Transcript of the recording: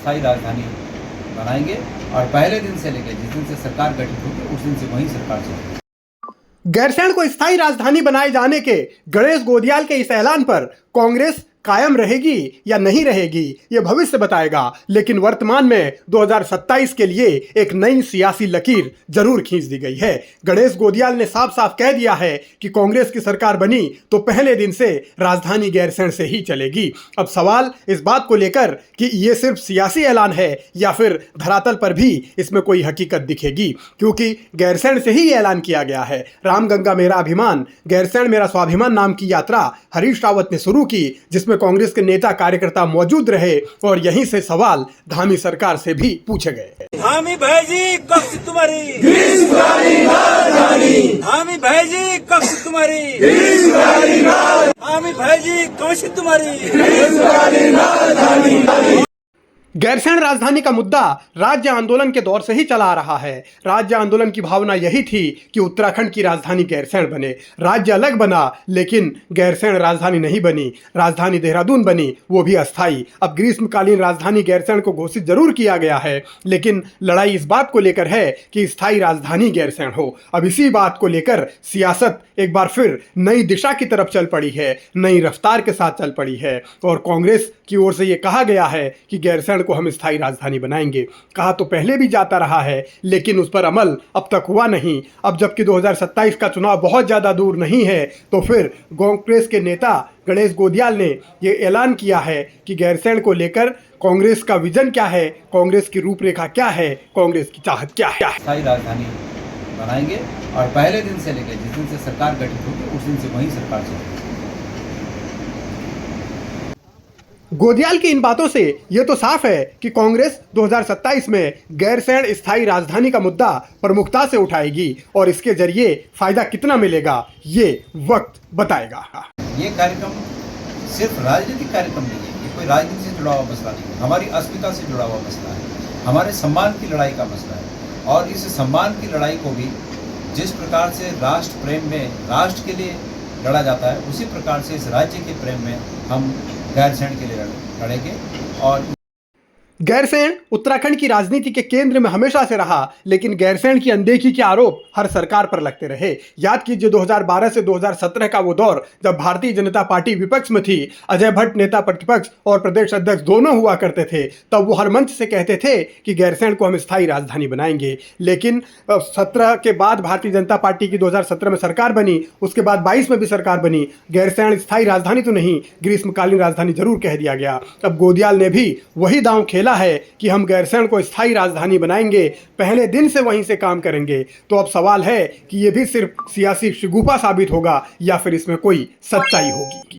स्थायी राजधानी बनाएंगे और पहले दिन से लेकर जिस दिन से सरकार गठित होगी उस दिन से वही सरकार चलेगी। गैरसैंण को स्थायी राजधानी बनाए जाने के गणेश गोदियाल के इस ऐलान पर कांग्रेस कायम रहेगी या नहीं रहेगी ये भविष्य बताएगा, लेकिन वर्तमान में 2027 के लिए एक नई सियासी लकीर जरूर खींच दी गई है। गणेश गोदियाल ने साफ साफ कह दिया है कि कांग्रेस की सरकार बनी तो पहले दिन से राजधानी गैरसैंण से ही चलेगी। अब सवाल इस बात को लेकर कि ये सिर्फ सियासी ऐलान है या फिर धरातल पर भी इसमें कोई हकीकत दिखेगी, क्योंकि गैरसैंण से ही ऐलान किया गया है। रामगंगा मेरा अभिमान, गैरसैंण मेरा स्वाभिमान नाम की यात्रा हरीश रावत ने शुरू की, जिसमें कांग्रेस के नेता कार्यकर्ता मौजूद रहे और यहीं से सवाल धामी सरकार से भी पूछे गए। धामी भाईजी कक्ष तुम्हारी, धामी भाईजी कक्ष तुम्हारी, धामी भाईजी कक्ष तुम्हारी। गैरसैंण राजधानी का मुद्दा राज्य आंदोलन के दौर से ही चला आ रहा है। राज्य आंदोलन की भावना यही थी कि उत्तराखंड की राजधानी गैरसैंण बने। राज्य अलग बना लेकिन गैरसैंण राजधानी नहीं बनी, राजधानी देहरादून बनी, वो भी अस्थायी। अब ग्रीष्मकालीन राजधानी गैरसैंण को घोषित जरूर किया गया है, लेकिन लड़ाई इस बात को लेकर है कि स्थायी राजधानी गैरसैंण हो। अब इसी बात को लेकर सियासत एक बार फिर नई दिशा की तरफ चल पड़ी है, नई रफ्तार के साथ चल पड़ी है और कांग्रेस की ओर से ये कहा गया है कि गैरसैंण को हम स्थायी राजधानी बनाएंगे। कहा तो पहले भी जाता रहा है, लेकिन उस पर अमल अब तक हुआ नहीं। अब जबकि 2027 का चुनाव बहुत ज़्यादा दूर नहीं है, तो फिर कांग्रेस के नेता गणेश गोदियाल ने ये ऐलान किया है कि गैरसैंण को लेकर कांग्रेस का विजन क्या है, कांग्रेस की रूपरेखा क्या है, कांग्रेस की चाहत क्या है। स्थायी राजधानी बनाएंगे और पहले दिन से लेकर जिस दिन से सरकार गठित होगी उस दिन से वही सरकार चलेगी। गोदियाल की इन बातों से यह तो साफ है कि कांग्रेस 2027 में गैरसैंण स्थायी राजधानी का मुद्दा प्रमुखता से उठाएगी और इसके जरिए फायदा कितना मिलेगा ये वक्त बताएगा। ये कार्यक्रम सिर्फ राजनीतिक कार्यक्रम नहीं है, ये कोई राजनीति से जुड़ा हुआ मसला नहीं है, हमारी अस्मिता से जुड़ा हुआ मसला है, हमारे सम्मान की लड़ाई का मसला है। और इस सम्मान की लड़ाई को भी जिस प्रकार से राष्ट्र प्रेम में राष्ट्र के लिए लड़ा जाता है, उसी प्रकार से इस राज्य के प्रेम में हम गैरसैंण के लिए लड़ेंगे। और गैरसैंण उत्तराखंड की राजनीति के केंद्र में हमेशा से रहा, लेकिन गैरसैंण की अनदेखी के आरोप हर सरकार पर लगते रहे। याद कीजिए 2012 से 2017 का वो दौर जब भारतीय जनता पार्टी विपक्ष में थी, अजय भट्ट नेता प्रतिपक्ष और प्रदेश अध्यक्ष दोनों हुआ करते थे। तब वो हर मंच से कहते थे कि गैरसैंण को हम स्थायी राजधानी बनाएंगे। लेकिन 17 के बाद भारतीय जनता पार्टी की 2017 में सरकार बनी, उसके बाद 22 में भी सरकार बनी। गैरसैंण स्थायी राजधानी तो नहीं, ग्रीष्मकालीन राजधानी जरूर कह दिया गया। अब गोदियाल ने भी वही दांव खेला है कि हम गैरसैंण को स्थायी राजधानी बनाएंगे, पहले दिन से वहीं से काम करेंगे। तो अब सवाल है कि यह भी सिर्फ सियासी शगुफा साबित होगा या फिर इसमें कोई सच्चाई होगी।